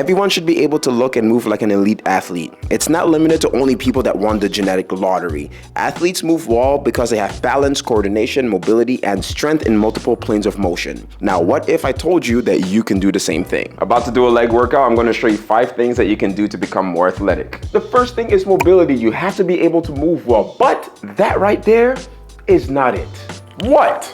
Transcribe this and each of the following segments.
Everyone should be able to look and move like an elite athlete. It's not limited to only people that won the genetic lottery. Athletes move well because they have balance, coordination, mobility, and strength in multiple planes of motion. Now, what if I told you that you can do the same thing? About to do a leg workout, I'm going to show you 5 things that you can do to become more athletic. The first thing is mobility. You have to be able to move well, but that right there is not it. What?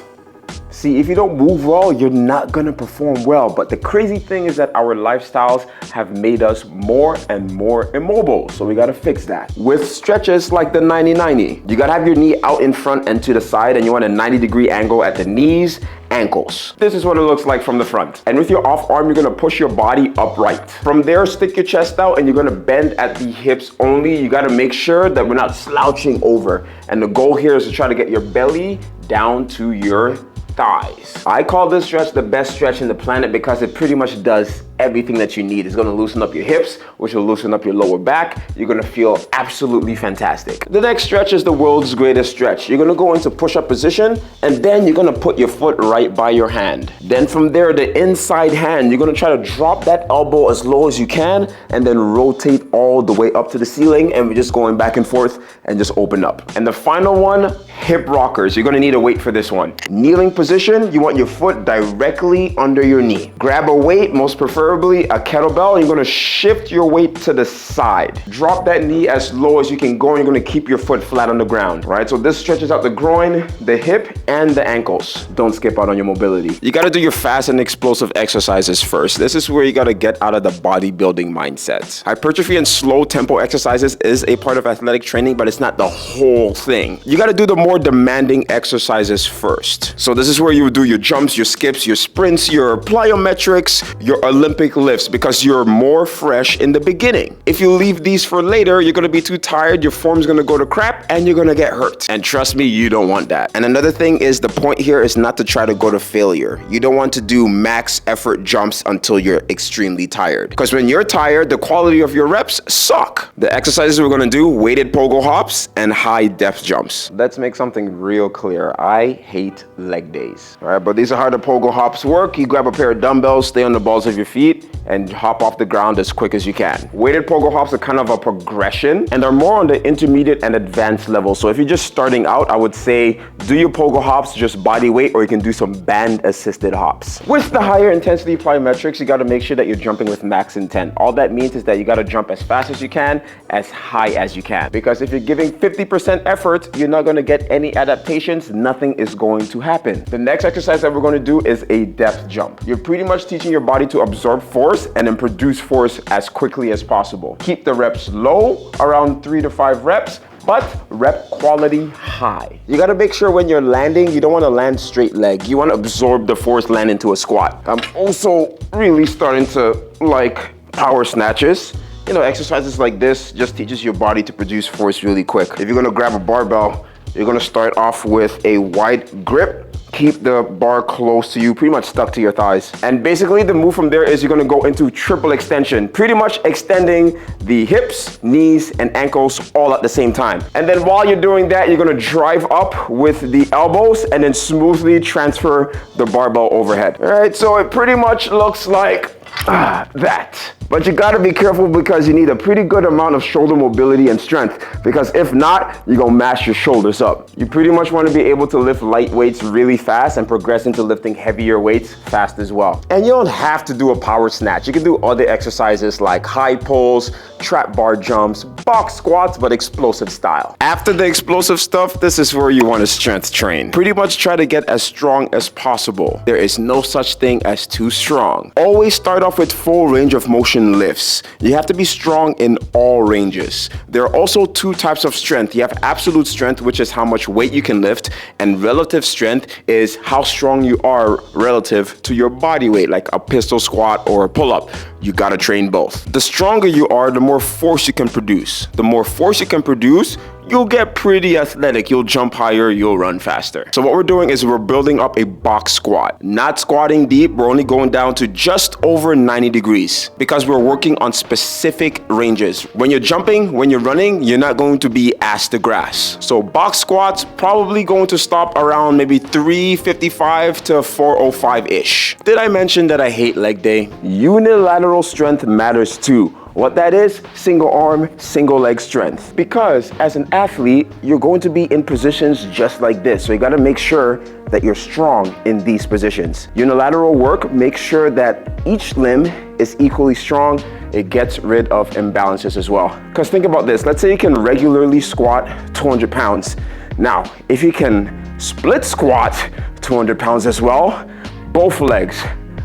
See, if you don't move well, you're not gonna perform well. But the crazy thing is that our lifestyles have made us more and more immobile. So we gotta fix that. With stretches like the 90-90, you gotta have your knee out in front and to the side, and you want a 90-degree angle at the knees, ankles. This is what it looks like from the front. And with your off arm, you're gonna push your body upright. From there, stick your chest out and you're gonna bend at the hips only. You gotta make sure that we're not slouching over. And the goal here is to try to get your belly down to your thighs. I call this stretch the best stretch in the planet because it pretty much does everything that you need. It's gonna loosen up your hips, which will loosen up your lower back. You're gonna feel absolutely fantastic. The next stretch is the world's greatest stretch. You're gonna go into push-up position, and then you're gonna put your foot right by your hand. Then from there, the inside hand, you're gonna try to drop that elbow as low as you can, and then rotate all the way up to the ceiling, and we're just going back and forth, and just open up. And the final one, hip rockers. You're gonna need a weight for this one. Kneeling position, you want your foot directly under your knee. Grab a weight, most preferably a kettlebell, and you're gonna shift your weight to the side. Drop that knee as low as you can go, and you're gonna keep your foot flat on the ground, right? So this stretches out the groin, the hip, and the ankles. Don't skip out on your mobility. You gotta do your fast and explosive exercises first. This is where you gotta get out of the bodybuilding mindset. Hypertrophy and slow tempo exercises is a part of athletic training, but it's not the whole thing. You gotta do the more demanding exercises first. So this is where you would do your jumps, your skips, your sprints, your plyometrics, your Olympic lifts, because you're more fresh in the beginning. If you leave these for later, you're gonna be too tired, your form's gonna go to crap, and you're gonna get hurt. And trust me, you don't want that. And another thing is, the point here is not to try to go to failure. You don't want to do max effort jumps until you're extremely tired. Because when you're tired, the quality of your reps suck. The exercises we're gonna do, weighted pogo hops and high depth jumps. Let's make something real clear. I hate leg days. All right, but these are how the pogo hops work. You grab a pair of dumbbells, stay on the balls of your feet, and hop off the ground as quick as you can. Weighted pogo hops are kind of a progression, and they're more on the intermediate and advanced level. So if you're just starting out, I would say do your pogo hops just body weight, or you can do some band assisted hops. With the higher intensity plyometrics, you gotta make sure that you're jumping with max intent. All that means is that you gotta jump as fast as you can, as high as you can. Because if you're giving 50% effort, you're not gonna get any adaptations, nothing is going to happen. The next exercise that we're gonna do is a depth jump. You're pretty much teaching your body to absorb force and then produce force as quickly as possible. Keep the reps low, around 3 to 5 reps, but rep quality high. You gotta make sure when you're landing, you don't wanna land straight leg. You wanna absorb the force, land into a squat. I'm also really starting to like power snatches. You know, exercises like this just teaches your body to produce force really quick. If you're gonna grab a barbell, you're gonna start off with a wide grip. Keep the bar close to you, pretty much stuck to your thighs. And basically the move from there is you're gonna go into triple extension, pretty much extending the hips, knees, and ankles all at the same time. And then while you're doing that, you're gonna drive up with the elbows and then smoothly transfer the barbell overhead. All right, so it pretty much looks like that. But you gotta be careful because you need a pretty good amount of shoulder mobility and strength, because if not, you're gonna mash your shoulders up. You pretty much wanna be able to lift light weights really fast and progress into lifting heavier weights fast as well. And you don't have to do a power snatch. You can do other exercises like high pulls, trap bar jumps, box squats, but explosive style. After the explosive stuff, this is where you wanna strength train. Pretty much try to get as strong as possible. There is no such thing as too strong. Always start off with full range of motion lifts. You have to be strong in all ranges. There are also 2 types of strength. You have absolute strength, which is how much weight you can lift, and relative strength is how strong you are relative to your body weight, like a pistol squat or a pull-up. You gotta train both. The stronger you are, the more force you can produce. The more force you can produce, you'll get pretty athletic. You'll jump higher, you'll run faster. So what we're doing is we're building up a box squat. Not squatting deep, we're only going down to just over 90 degrees because we're working on specific ranges. When you're jumping, when you're running, you're not going to be ass to grass. So box squats probably going to stop around maybe 355 to 405-ish. Did I mention that I hate leg day? Unilateral strength matters too. What that is, single arm, single leg strength. Because as an athlete, you're going to be in positions just like this. So you gotta make sure that you're strong in these positions. Unilateral work makes sure that each limb is equally strong. It gets rid of imbalances as well. Because think about this, let's say you can regularly squat 200 pounds. Now, if you can split squat 200 pounds as well, both legs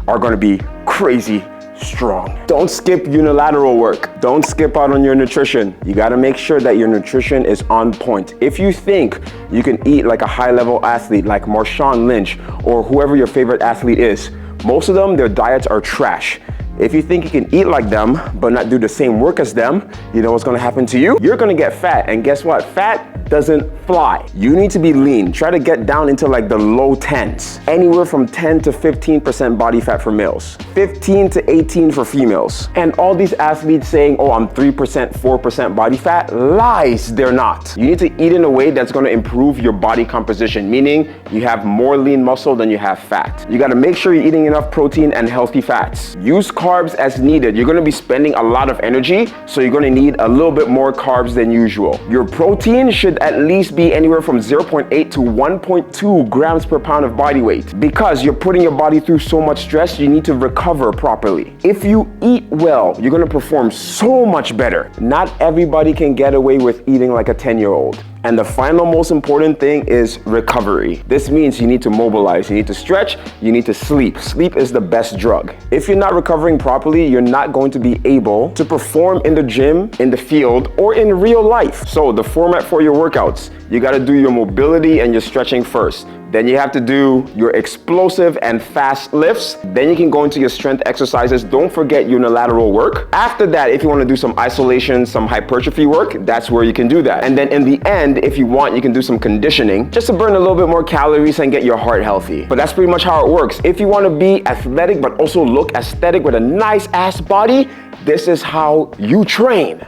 are gonna be crazy strong. Don't skip unilateral work. Don't skip out on your nutrition. You gotta make sure that your nutrition is on point. If you think you can eat like a high-level athlete like Marshawn Lynch or whoever your favorite athlete is, most of them, their diets are trash. If you think you can eat like them but not do the same work as them, you know what's gonna happen to you? You're gonna get fat, and guess what? Fat doesn't fly. You need to be lean. Try to get down into like the low 10s. Anywhere from 10 to 15% body fat for males, 15 to 18 for females. And all these athletes saying, oh, I'm 3%, 4% body fat, lies, they're not. You need to eat in a way that's gonna improve your body composition, meaning you have more lean muscle than you have fat. You gotta make sure you're eating enough protein and healthy fats. Use carbs as needed. You're gonna be spending a lot of energy, so you're gonna need a little bit more carbs than usual. Your protein should at least be anywhere from 0.8 to 1.2 grams per pound of body weight. Because you're putting your body through so much stress, you need to recover properly. If you eat well, you're gonna perform so much better. Not everybody can get away with eating like a 10-year-old. And the final most important thing is recovery. This means you need to mobilize, you need to stretch, you need to sleep. Sleep is the best drug. If you're not recovering properly, you're not going to be able to perform in the gym, in the field, or in real life. So the format for your workouts, you gotta do your mobility and your stretching first. Then you have to do your explosive and fast lifts. Then you can go into your strength exercises. Don't forget unilateral work. After that, if you want to do some isolation, some hypertrophy work, that's where you can do that. And then in the end, if you want, you can do some conditioning just to burn a little bit more calories and get your heart healthy. But that's pretty much how it works. If you want to be athletic but also look aesthetic with a nice ass body, this is how you train.